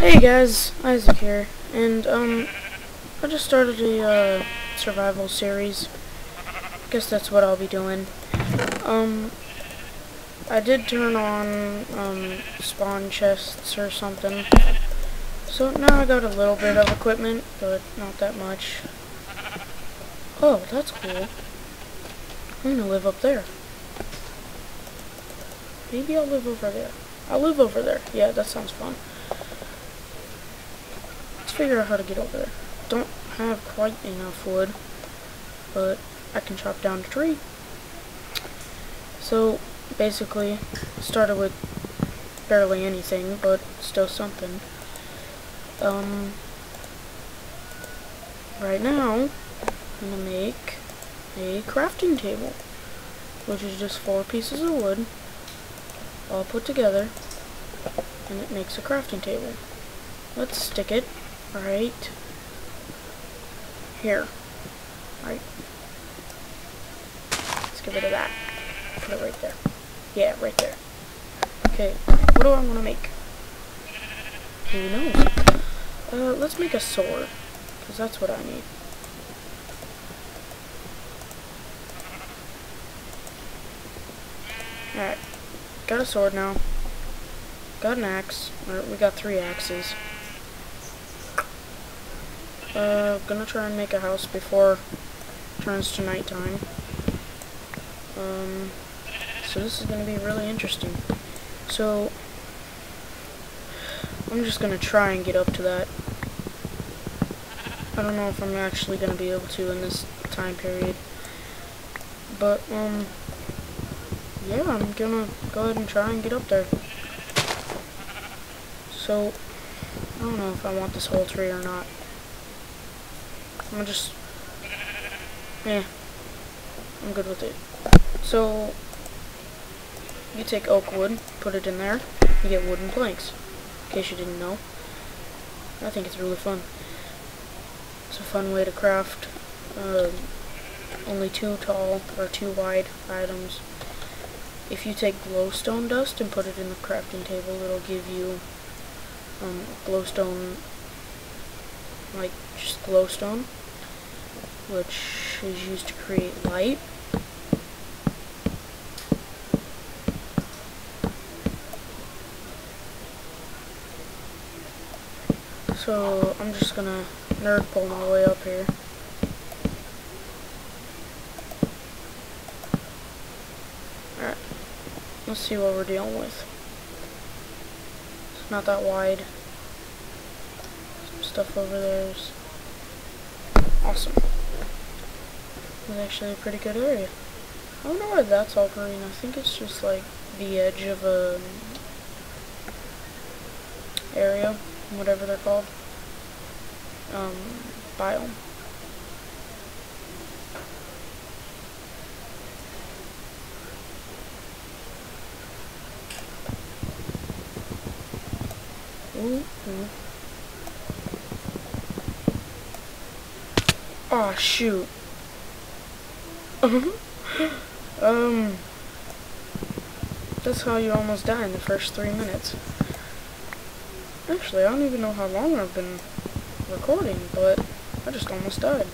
Hey guys, Isaac here, and I just started a survival series. Guess that's what I'll be doing. I did turn on spawn chests or something, so now I got a little bit of equipment, but not that much. Oh, that's cool. I'm gonna live up there. Maybe I'll live over there. I'll live over there. Yeah, that sounds fun. Let's figure out how to get over there. Don't have quite enough wood, but I can chop down a tree. So, basically, started with barely anything, but still something. Right now, I'm gonna make a crafting table, which is just 4 pieces of wood, all put together, and it makes a crafting table. Let's stick it right here. Right. Let's get rid of that. Put it right there. Yeah, right there. Okay, what do I want to make? Who knows? Let's make a sword, because that's what I need. Alright, got a sword now. Got an axe. We got 3 axes. Gonna try and make a house before it turns to nighttime. So this is gonna be really interesting. So, I'm just gonna try and get up to that. I don't know if I'm actually gonna be able to in this time period. But, yeah, I'm gonna go ahead and try and get up there. So, I don't know if I want this whole tree or not. I'm gonna just, I'm good with it. So, you take oak wood, put it in there, you get wooden planks. In case you didn't know. I think it's really fun. It's a fun way to craft only 2 tall or 2 wide items. If you take glowstone dust and put it in the crafting table, it'll give you glowstone, like just glowstone, which is used to create light. So I'm just gonna nerd pull my way up here. Alright, let's see what we're dealing with. It's not that wide. Some stuff over there is awesome. It's actually a pretty good area. I wonder why that's all green. I think it's just like the edge of a area, whatever they're called. Biome. Oh shoot. That's how you almost die in the first 3 minutes. Actually, I don't even know how long I've been recording, but I just almost died.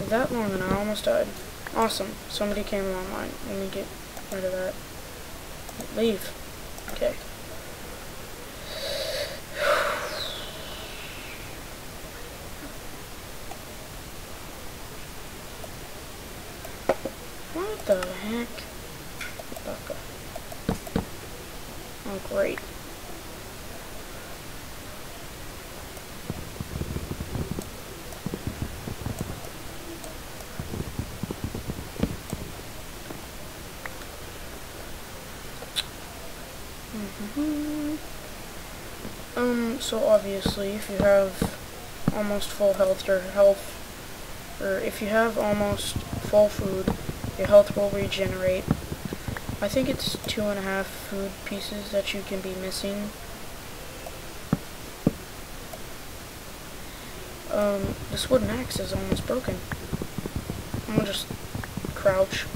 That long and I almost died. Awesome. Somebody came online. Let me get rid of that. Leave. Okay. What the heck? Back up. Oh, great. So obviously, if you have almost full health, or if you have almost full food, your health will regenerate. I think it's 2.5 food pieces that you can be missing. This wooden axe is almost broken. I'm gonna just crouch.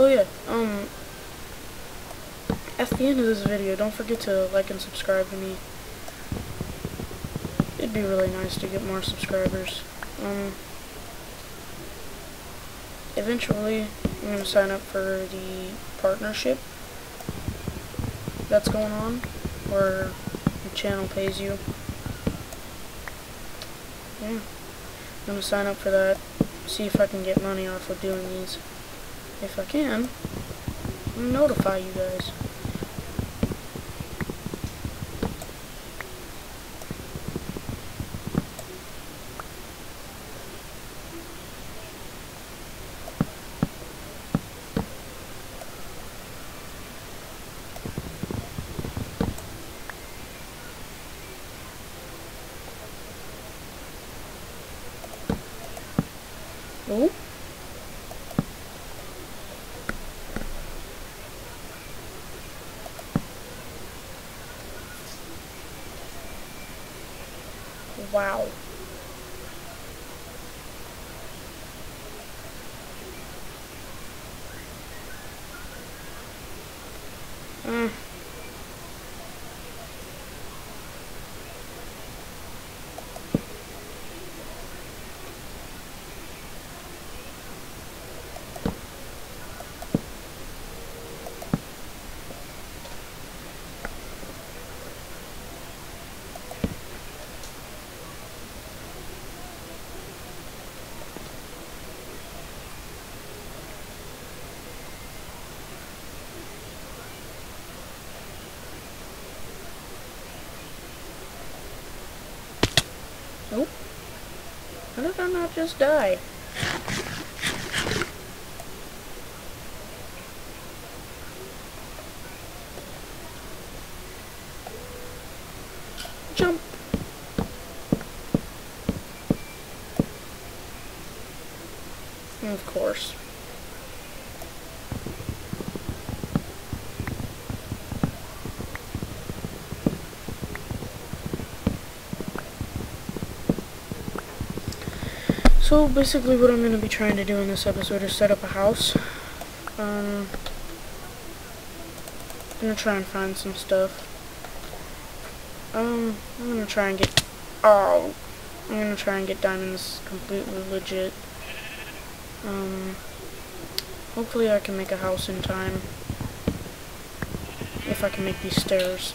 Oh yeah, at the end of this video, don't forget to like and subscribe to me. It'd be really nice to get more subscribers. Eventually, I'm going to sign up for the partnership that's going on, where the channel pays you. Yeah, I'm going to sign up for that, see if I can get money off of doing these. If I can, I'll notify you guys. Oh. Wow. Nope. How did I not just die? Jump. Of course. So basically what I'm going to be trying to do in this episode is set up a house. I'm going to try and find some stuff. I'm going to try and get... Oh! I'm going to try and get diamonds completely legit. Hopefully I can make a house in time. If I can make these stairs.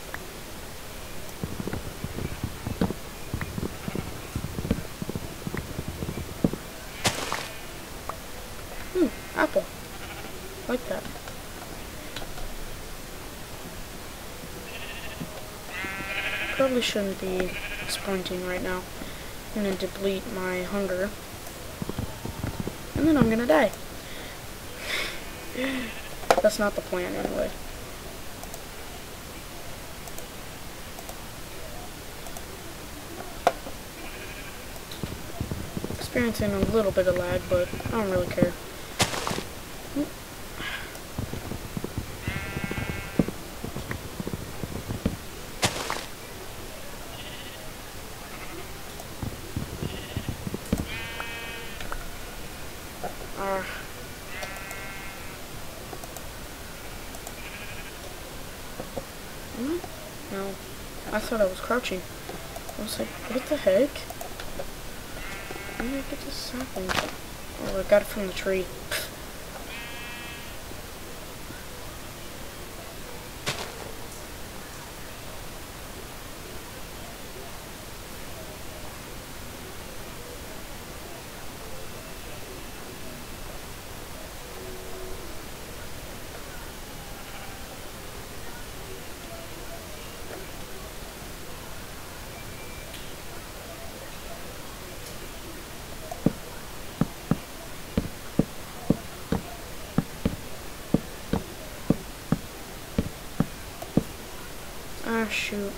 Apple. Like that. Probably shouldn't be sprinting right now. I'm gonna deplete my hunger. And then I'm gonna die. That's not the plan anyway. Experiencing a little bit of lag, but I don't really care. No, I thought I was crouching. I was like, what the heck? Where did I get this sapling? Oh, I got it from the tree. Ah, shoot.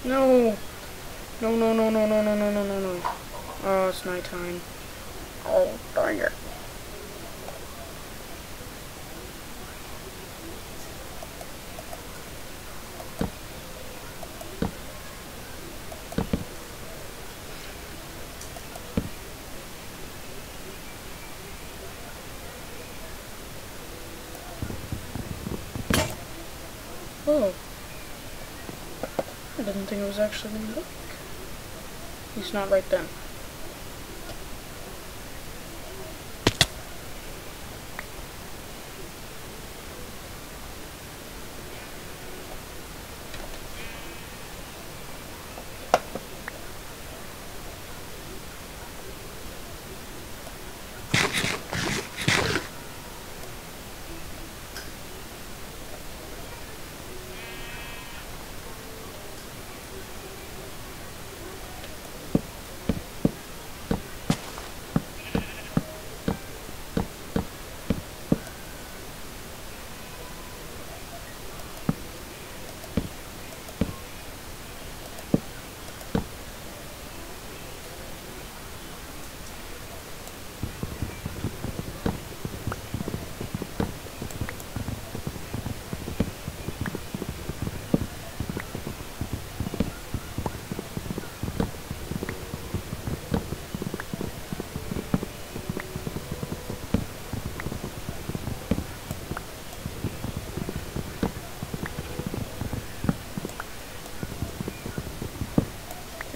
No! No, no, no, no, no, no, no, no, no, no. Oh, it's nighttime. Oh, darn it. Oh. I didn't think it was actually going to work. At least not right then.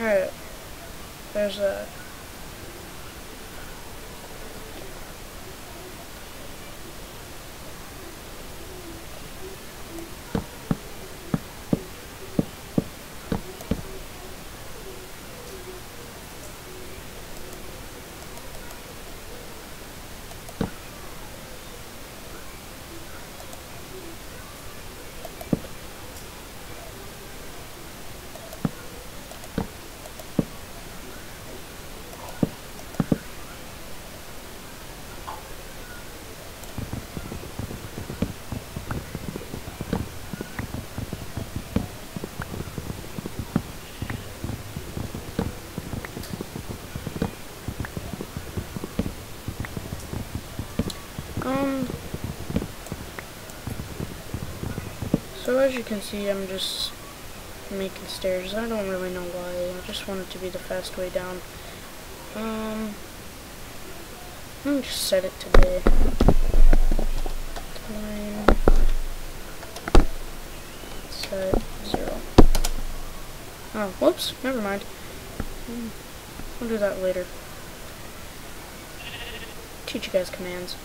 Alright. There's that. So as you can see, I'm just making stairs. I don't really know why. I just want it to be the fast way down. Let me just set it today. Time set 0. Oh, whoops, never mind. I'll do that later. Teach you guys commands.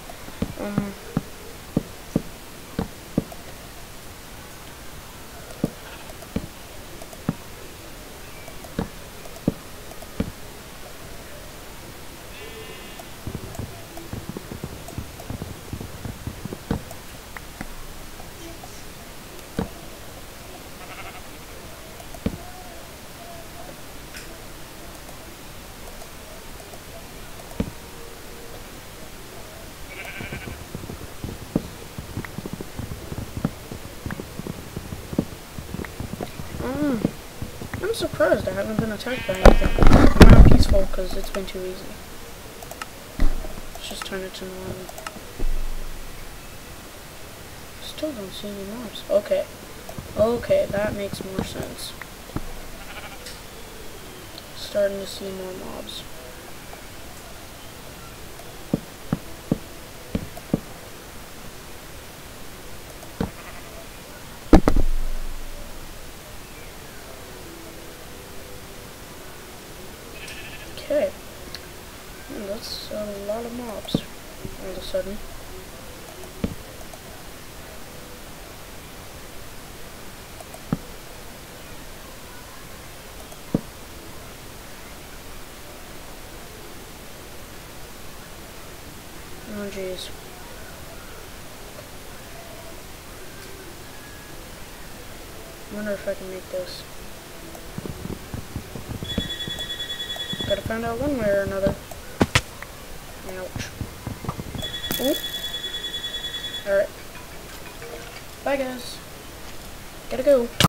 I'm surprised I haven't been attacked by anything. I'm not peaceful because it's been too easy. Let's just turn it to normal. Still don't see any mobs. Okay. Okay, that makes more sense. Starting to see more mobs. Okay. That's a lot of mobs all of a sudden. Oh jeez. I wonder if I can make this. Gotta find out one way or another. Ouch. Oop. Alright. Bye guys. Gotta go.